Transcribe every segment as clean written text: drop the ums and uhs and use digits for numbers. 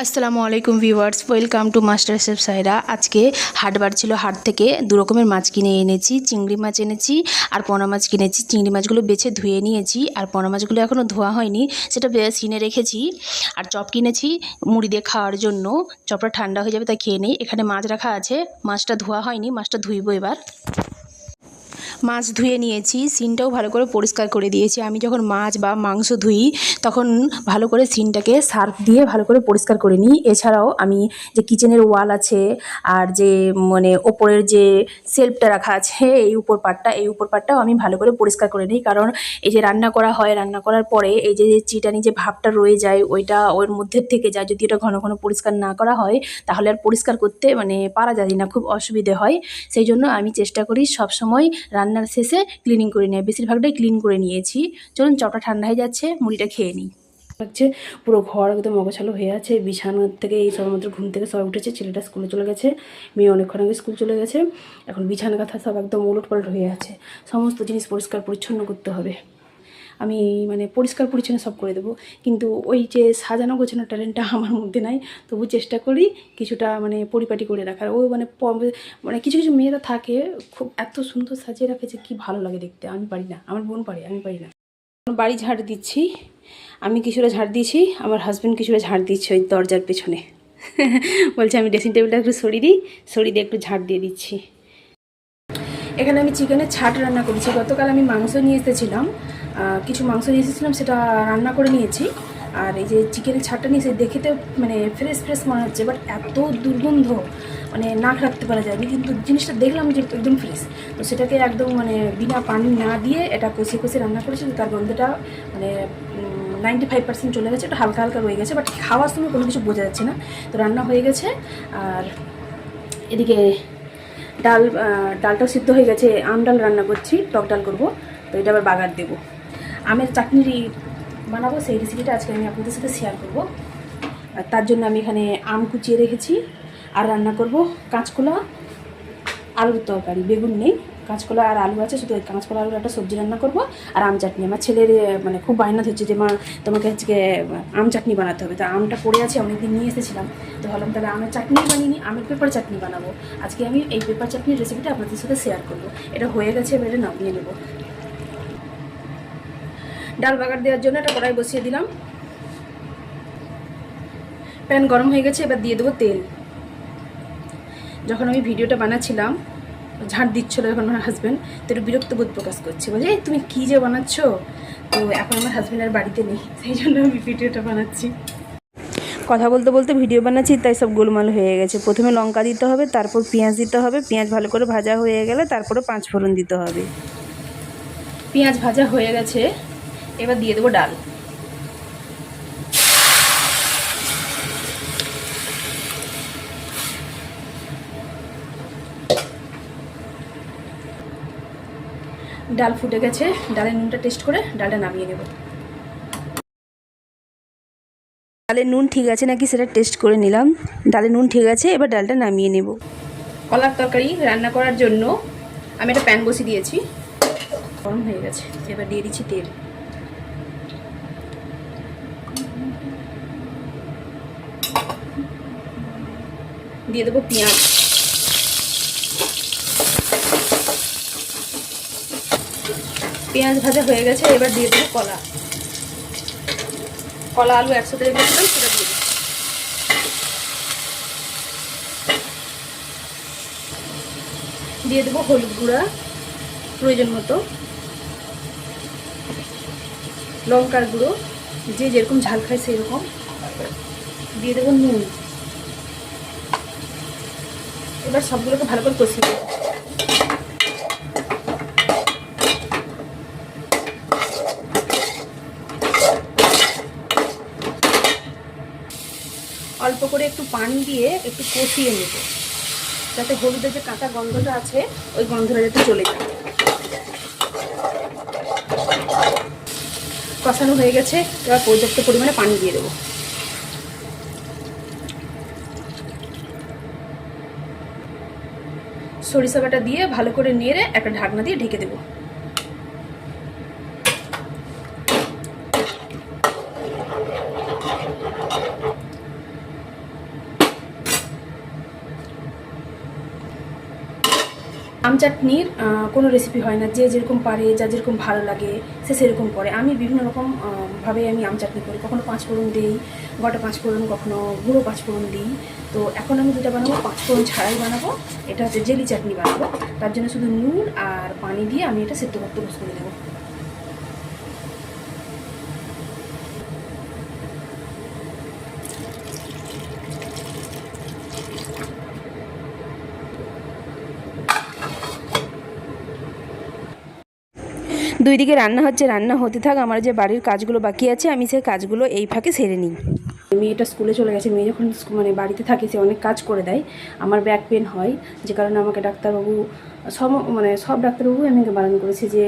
আসসালামু আলাইকুম viewers, welcome to master chef সাইরা। আজকে হাটবার ছিল, হাট থেকে দু রকমের মাছ কিনে এনেছি। চিংড়ি মাছ এনেছি আর পোনা মাছ কিনেছি। চিংড়ি মাছগুলো বেছে ধুয়ে নিয়েছি, আর পোনা মাছগুলো এখনও ধোয়া হয়নি, সেটা সিনে রেখেছি। আর চপ কিনেছি মুড়ি দিয়ে খাওয়ার জন্য। চপটা ঠান্ডা হয়ে যাবে, তাই খেয়ে নিই। এখানে মাছ রাখা আছে, মাছটা ধোয়া হয়নি, মাছটা ধুইব এবার। মাছ ধুয়ে নিয়েছি, সিনটাও ভালো করে পরিষ্কার করে দিয়েছি। আমি যখন মাছ বা মাংস ধুই তখন ভালো করে সিনটাকে সার্ফ দিয়ে ভালো করে পরিষ্কার করে নিই। এছাড়াও আমি যে কিচেনের ওয়াল আছে আর যে ওপরের যে সেলফটা রাখা আছে, এই উপর পাটটাও আমি ভালো করে পরিষ্কার করে নিই। কারণ এই যে রান্না করা হয়, রান্না করার পরে এই যে চিটানি যে ভাবটা রয়ে যায়, ওইটা ওর মধ্যে থেকে যায়। যদি এটা ঘন ঘন পরিষ্কার না করা হয় তাহলে আর পরিষ্কার করতে পারা যায় না, খুব অসুবিধে হয়। সেই জন্য আমি চেষ্টা করি সবসময় রান্নার শেষে ক্লিনিং করে নেয়, বেশিরভাগটাই ক্লিন করে নিয়েছি। চলুন, চপটা ঠান্ডা হয়ে যাচ্ছে, মুড়িটা খেয়ে নিই। লাগছে, পুরো ঘর একদম অগোছালো হয়ে আছে। বিছানার থেকে এই সবেমাত্র ঘুম থেকে সবাই উঠেছে। ছেলেটা স্কুলে চলে গেছে, মেয়ে অনেকক্ষণ আগে স্কুল চলে গেছে। এখন বিছানা কাঁথা সব একদম ওলটপালট হয়ে আছে। সমস্ত জিনিস পরিষ্কার পরিচ্ছন্ন করতে হবে। আমি পরিষ্কার পরিচ্ছন্ন সব করে দেবো, কিন্তু ওই যে সাজানো গোছানো ট্যালেন্টটা আমার মধ্যে নাই। তবু চেষ্টা করি কিছুটা পরিপাটি করে রাখার। ও কিছু কিছু মেয়েরা থাকে খুব এত সুন্দর সাজিয়ে রাখে যে কী ভালো লাগে দেখতে। আমি পারি না, আমার বোন পারে, আমি পারি না। বাড়ি ঝাড় দিচ্ছি, আমি কিছুটা ঝাড় দিয়েছি, আমার হাজব্যান্ড কিছুটা ঝাড় দিচ্ছে ওই দরজার পেছনে। বলছে আমি ড্রেসিং টেবিলটা একটু সরিয়ে দিয়ে একটু ঝাড় দিয়ে দিচ্ছি। এখানে আমি চিকেনের ছাট রান্না করেছি। গতকাল আমি মাংস নিয়ে এসেছিলাম, কিছু মাংস নিয়ে এসেছিলাম, সেটা রান্না করে নিয়েছি। আর এই যে চিকেনের ছাটটা নিয়েছি, দেখেতে ফ্রেশ ফ্রেশ মনে হচ্ছে, বাট এত দুর্গন্ধ, নাক রাখতে পারা যায়নি। কিন্তু জিনিসটা দেখলাম যে একদম ফ্রেশ। তো সেটাকে একদম বিনা পানি না দিয়ে এটা কষিয়ে কষিয়ে রান্না করেছি। তার গন্ধটা 95% চলে গেছে, একটু হালকা হালকা রয়ে গেছে, বাট খাওয়ার সময় কোনো কিছু বোঝা যাচ্ছে না। তো রান্না হয়ে গেছে। আর এদিকে ডালটাও সিদ্ধ হয়ে গেছে। আম ডাল রান্না করছি, টক ডাল করবো। তো এটা আবার বাগার দেবো, আমের চাটনি বানাবো। সেই রেসিপিটা আজকে আমি আপনাদের সাথে শেয়ার করবো। আর তার জন্য আমি এখানে আম কুচিয়ে রেখেছি। আর রান্না করব কাঁচকলা আলুর তরকারি। বেগুন নেই, কাঁচকলা আর আলু আছে, শুধু ওই কাঁচকলা আলুর একটা সবজি রান্না করবো। আর আম চাটনি। আমার ছেলের খুব বায়না ধরছে যে মা তোমাকে আজকে আম চাটনি বানাতে হবে। তা আমটা পড়ে আছে, অনেকদিন নিয়ে এসেছিলাম। তো ভাবলাম তাহলে আমের চাটনি বানিয়ে নিই, আমের পেপার চাটনি বানাবো। আজকে আমি এই পেপার চাটনির রেসিপিটা আপনাদের সাথে শেয়ার করবো। এটা হয়ে গেছে, এবারে নামিয়ে নেবো। ডাল বাগার দেওয়ার জন্য একটা কড়াই বসিয়ে দিলাম। প্যান গরম হয়ে গেছে, এবার দিয়ে দেবো তেল। যখন আমি ভিডিওটা বানাচ্ছিলাম, ঝাঁট দিচ্ছিলো যখন আমার হাজব্যান্ড, তো একটু বিরক্ত বোধ প্রকাশ করছে, বলে তুমি কী যে বানাচ্ছ। তো এখন আমার হাজব্যান্ড আর বাড়িতে নেই, সেই জন্য আমি ভিডিওটা বানাচ্ছি। কথা বলতে বলতে ভিডিও বানাচ্ছি, তাই সব গোলমাল হয়ে গেছে। প্রথমে লঙ্কা দিতে হবে, তারপর পেঁয়াজ দিতে হবে। পেঁয়াজ ভালো করে ভাজা হয়ে গেলে তারপরে 5 ফোড়ন দিতে হবে। পেঁয়াজ ভাজা হয়ে গেছে, এবার দিয়ে দেবো ডাল। ডাল ফুটে গেছে, ডালের নুনটা টেস্ট করে ডালটা নামিয়ে নেব। ডালের নুন ঠিক আছে নাকি সেটা টেস্ট করে নিলাম। ডালের নুন ঠিক আছে, এবার ডালটা নামিয়ে নেব। কলার তরকারি রান্না করার জন্য আমি একটা প্যান বসিয়ে দিয়েছি, গরম হয়ে গেছে। এবার দিয়ে দিচ্ছি তেল। দিয়ে দেবো পেঁয়াজ। পেঁয়াজ ভাজা হয়ে গেছে, এবার দিয়ে দেবো কলা। কলা আলু একসাথে রেখেছিলাম, সেটা দিয়ে দিচ্ছি। দিয়ে দেবো হলুদ গুঁড়া প্রয়োজন মতো, লঙ্কার গুঁড়ো যে যেরকম ঝাল খায় সেই রকম, দিয়ে দেবো নুন। এবার সবগুলোকে ভালো করে কষিয়ে দেবো। অল্প করে একটু পানি দিয়ে একটু কষিয়ে নেব, যাতে হলুদের যে কাঁচা গন্ধটা আছে ওই গন্ধটা যাতে চলে যায়। কষানো হয়ে গেছে, এবার পর্যাপ্ত পরিমাণে পানি দিয়ে দেবো। সরিষা বাটা দিয়ে ভালো করে নেড়ে একটা ঢাকনা দিয়ে ঢেকে দেবো। আম চাটনির কোনো রেসিপি হয় না, যে যেরকম পারে, যা যেরকম ভালো লাগে সে সেরকম করে। আমি বিভিন্ন রকম ভাবে আমি আম চাটনি করি। কখনো 5 ফোড়ন দিই, গোটা 5 ফোড়ন, কখনো গুঁড়ো 5 ফোড়ন দিই। তো এখন আমি যেটা বানাবো 5 ফোড়ন ছাড়াই বানাবো। এটা হচ্ছে জেলি চাটনি বানাবো। তার জন্য শুধু নুন আর পানি দিয়ে আমি এটা সেদ্ধ করতে বসে করে দেবো। দুই দিকে রান্না হচ্ছে, রান্না হতে থাক। আমার যে বাড়ির কাজগুলো বাকি আছে আমি সেই কাজগুলো এই ফাঁকে সেরে নিই। মেয়েটা স্কুলে চলে গেছে। মেয়ে যখন বাড়িতে থাকে সে অনেক কাজ করে দেয়। আমার ব্যাক পেন হয়, যে কারণে আমাকে ডাক্তারবাবু সব ডাক্তারবাবু আমাকে বারণ করেছে যে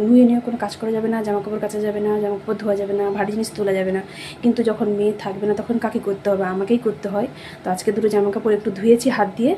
নুয়ে নিয়ে কোনো কাজ করা যাবে না, জামাকাপড় কাচা যাবে না, জামাকাপড় ধোয়া যাবে না, ভারী জিনিস তোলা যাবে না। কিন্তু যখন মেয়ে থাকবে না তখন কাকে করতে হবে? আমাকেই করতে হয়। তো আজকে দুটো জামাকাপড় একটু ধুয়েছি হাত দিয়ে,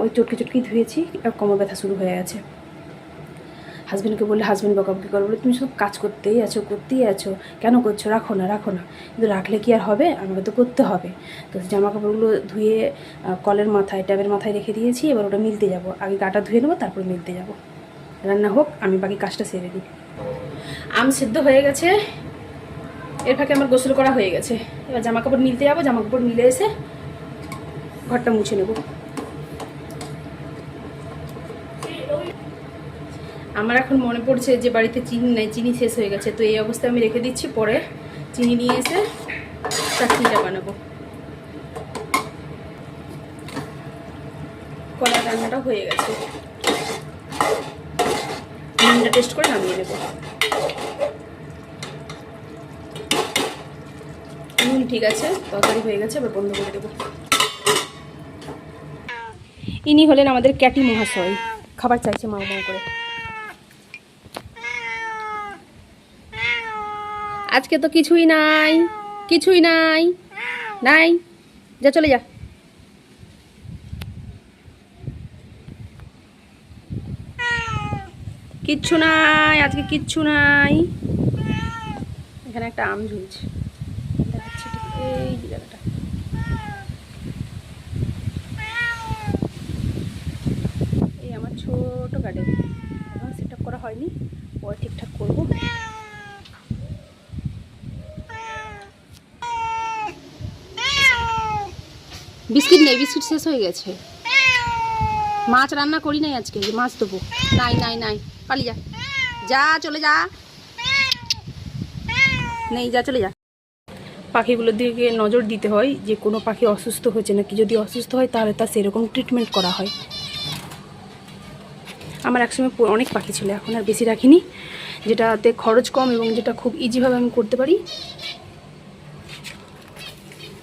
ওই চটকি ধুয়েছি। আর কোমর ব্যথা শুরু হয়ে গেছে। হাজব্যান্ডকে বললে হাজব্যান্ড বকাবকি করে, বলে তুমি সব কাজ করতেই আছো, কেন করছো? রাখো না। কিন্তু রাখলে কি আর হবে? আমাকে তো করতে হবে। তো জামা কাপড়গুলো ধুয়ে কলের মাথায়, ট্যাবের মাথায় রেখে দিয়েছি। এবার ওটা মিলতে যাব। আগে গাটা ধুয়ে নেবো, তারপর মিলতে যাব। রান্না হোক, আমি বাকি কাজটা সেরে দিই। আম সিদ্ধ হয়ে গেছে, এর ফাঁকে আমার গোসল করা হয়ে গেছে। এবার জামা কাপড় মিলতে যাবো। জামা কাপড় মিলে এসে ঘরটা মুছে নেবো। আমার এখন মনে পড়ছে যে বাড়িতে চিনি নাই, চিনি শেষ হয়ে গেছে। তো এই অবস্থায় আমি রেখে দিচ্ছি, পরে চিনি নিয়ে এসে চাটনিটা বানাবো। কলার রান্নাটা হয়ে গেছে, নুনটা টেস্ট করে নামিয়ে নেব। নুন ঠিক আছে, তরকারি হয়ে গেছে, এবার বন্ধ করে দেবো। ইনি হলেন আমাদের ক্যাটি মহাশয়, খাবার চাইছে মাও করে। আজকে তো কিছুই নাই, যা চলে যা। কিচ্ছু নাই আজকে, কিচ্ছু নাই। এখানে একটা আম ঝুলছে, দেখাচ্ছি ঠিক এই জায়গাটা। এই আমার ছোট গার্ডেন, এখন সেট আপ করা হয়নি, পরে ঠিকঠাক করবো। বিস্কিট নেই, বিস্কিট শেষ হয়ে গেছে। মাছ রান্না করি নাই আজকে, যে মাছ দেবো। নাই পালিয়ে যা, চলে যা, নেই, যা চলে যা। পাখিগুলোর দিকে নজর দিতে হয় যে কোনো পাখি অসুস্থ হচ্ছে নাকি। যদি অসুস্থ হয় তাহলে তার সেরকম ট্রিটমেন্ট করা হয়। আমার একসময় অনেক পাখি ছিল, এখন আর বেশি রাখিনি। যেটাতে খরচ কম এবং যেটা খুব ইজিভাবে আমি করতে পারি,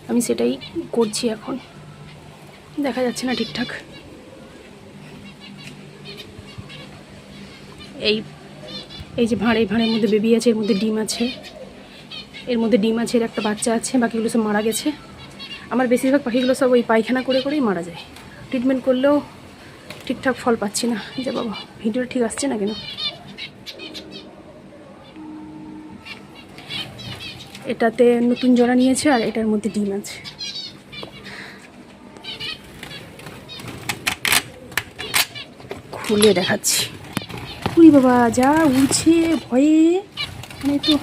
আমি সেটাই করছি এখন। দেখা যাচ্ছে না ঠিকঠাক। এই যে ভাঁড়, এই ভাঁড়ের মধ্যে বেবি আছে, এর মধ্যে ডিম আছে, এর একটা বাচ্চা আছে। বাকিগুলো সব মারা গেছে। আমার বেশিরভাগ পাখিগুলো সব ওই পায়খানা করেই মারা যায়। ট্রিটমেন্ট করলেও ঠিকঠাক ফল পাচ্ছি না। যা বাবা, ভিডিওটা ঠিক আসছে না কেন? এটাতে নতুন জোড়া নিয়েছে আর এটার মধ্যে ডিম আছে। খুলে দেখাচ্ছি। উই বাবা, যা উড়ছে ভয়ে, মানে তো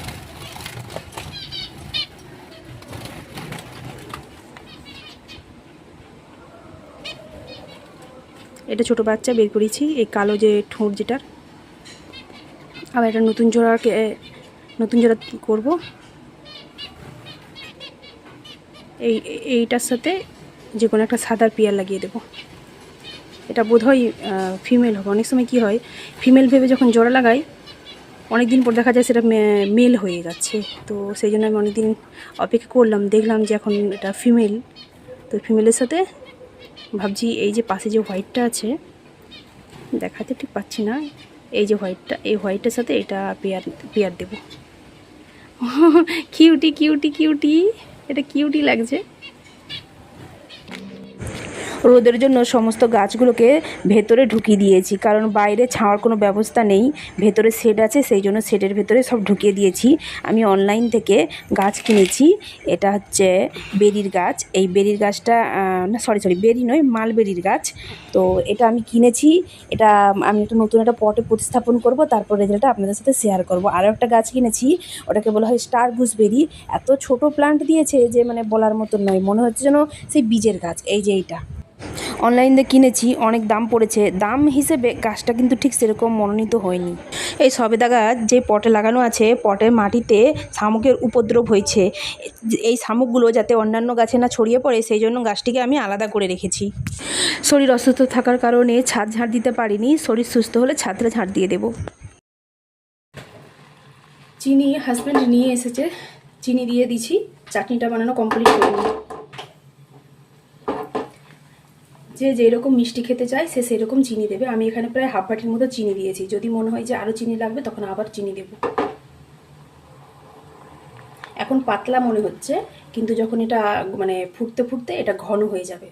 এটা ছোট বাচ্চা বের করেছি, এই কালো যে ঠোঁট যেটার। আবার এটা নতুন জোড়া করব। এইটার সাথে যে কোনো একটা সাদার পেয়ার লাগিয়ে দেবো। এটা বোধহয় ফিমেল হবে। অনেক সময় কি হয়, ফিমেল ভেবে যখন জোড়া লাগাই, অনেক দিন পর দেখা যায় সেটা মেল হয়ে যাচ্ছে। তো সেই জন্য আমি অনেকদিন অপেক্ষা করলাম, দেখলাম যে এখন এটা ফিমেল। তো ফিমেলের সাথে ভাবছি এই যে পাশে যে হোয়াইটটা আছে, দেখাতে ঠিক পাচ্ছি না, এই যে হোয়াইটটা, এই হোয়াইটের সাথে এটা পেয়ার দেব। কিউটি, এটা কিউটি লাগছে। রোদের জন্য সমস্ত গাছগুলোকে ভেতরে ঢুকিয়ে দিয়েছি, কারণ বাইরে ছাওয়ার কোনো ব্যবস্থা নেই। ভেতরে শেড আছে, সেই জন্য শেডের ভেতরে সব ঢুকিয়ে দিয়েছি। আমি অনলাইন থেকে গাছ কিনেছি। এটা হচ্ছে বেরির গাছ। এই বেরির গাছটা না সরি বেরি নয়, মালবেরির গাছ। তো এটা আমি কিনেছি। এটা আমি একটা নতুন একটা পটে প্রতিস্থাপন করব, তারপর রেজাল্টটা আপনাদের সাথে শেয়ার করব। আরও একটা গাছ কিনেছি, ওটাকে বলা হয় স্টার গুসবেরি। এত ছোট প্লান্ট দিয়েছে যে মানে বলার মতন নয়, মনে হচ্ছে যেন সেই বীজের গাছ। এই যে এইটা অনলাইন দিয়ে কিনেছি, অনেক দাম পড়েছে। দাম হিসেবে গাছটা কিন্তু ঠিক সেরকম মনোনীত হয়নি। এই সবেদা গাছ যে পটে লাগানো আছে, পটের মাটিতে শামুকের উপদ্রব হয়েছে। এই শামুকগুলো যাতে অন্যান্য গাছে না ছড়িয়ে পড়ে, সেই জন্য গাছটিকে আমি আলাদা করে রেখেছি। শরীর অসুস্থ থাকার কারণে ছাদ ঝাড় দিতে পারিনি। শরীর সুস্থ হলে ছাদটা ঝাড় দিয়ে দেব। চিনি হাজব্যান্ড নিয়ে এসেছে, চিনি দিয়ে দিছি। চাটনিটা বানানো কমপ্লিট করে নিই। যে যেরকম মিষ্টি খেতে চায় সে সেরকম চিনি দেবে। আমি এখানে প্রায় হাফ বাটির মতো চিনি দিয়েছি। যদি মনে হয় যে আরও চিনি লাগবে তখন আবার চিনি দেব। এখন পাতলা মনে হচ্ছে, কিন্তু যখন এটা মানে ফুটতে ফুটতে এটা ঘন হয়ে যাবে,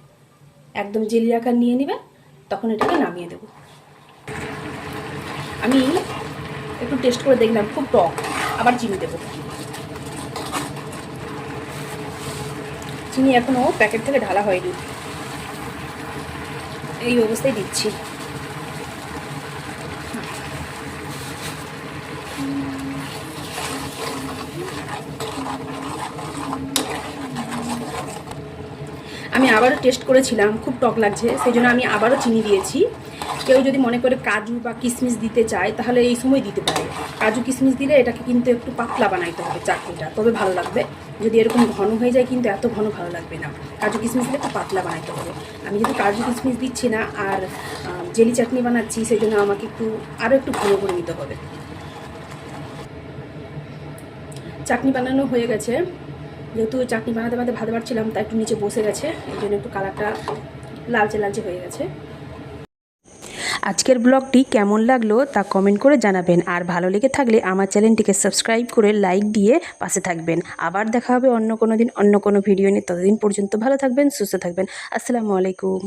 একদম জেলি আকার নিয়ে নেবে, তখন এটাকে নামিয়ে দেব। আমি একটু টেস্ট করে দেখলাম, খুব টক, আবার চিনি দেব। চিনি এখনও প্যাকেট থেকে ঢালা হয়নি, এই অবস্থায় দিচ্ছি। আমি আবারও টেস্ট করেছিলাম, খুব টক লাগছে, সেই জন্য আমি আবারও চিনি দিয়েছি। কেউ যদি মনে করে কাজু বা কিশমিশ দিতে চায় তাহলে এই সময় দিতে পারে। কাজু কিশমিশ দিলে এটাকে কিন্তু একটু পাতলা বানাইতে হবে চাটনিটা, তবে ভালো লাগবে। যদি এরকম ঘন হয়ে যায় কিন্তু এত ঘন ভালো লাগবে না। কাজু কিশমিশ দিলে একটু পাতলা বানাইতে হবে। আমি যেহেতু কাজু কিশমিশ দিচ্ছি না আর জেলি চাটনি বানাচ্ছি, সেই জন্য আমাকে আরও একটু ঘন করে নিতে হবে। চাটনি বানানো হয়ে গেছে। যেহেতু চাটনি বানাতে বানাতে ভাত বাড়ছিলাম, তাই একটু নিচে বসে গেছে, এই জন্য একটু কালারটা লালচে লালচে হয়ে গেছে। আজকের ব্লগটি কেমন লাগলো তা কমেন্ট করে জানাবেন। আর ভালো লেগে থাকলে আমার চ্যানেলটিকে সাবস্ক্রাইব করে লাইক দিয়ে পাশে থাকবেন। আবার দেখা হবে অন্য কোনো দিন অন্য কোনো ভিডিও নিয়ে। ততদিন পর্যন্ত ভালো থাকবেন, সুস্থ থাকবেন। আসসালামু আলাইকুম।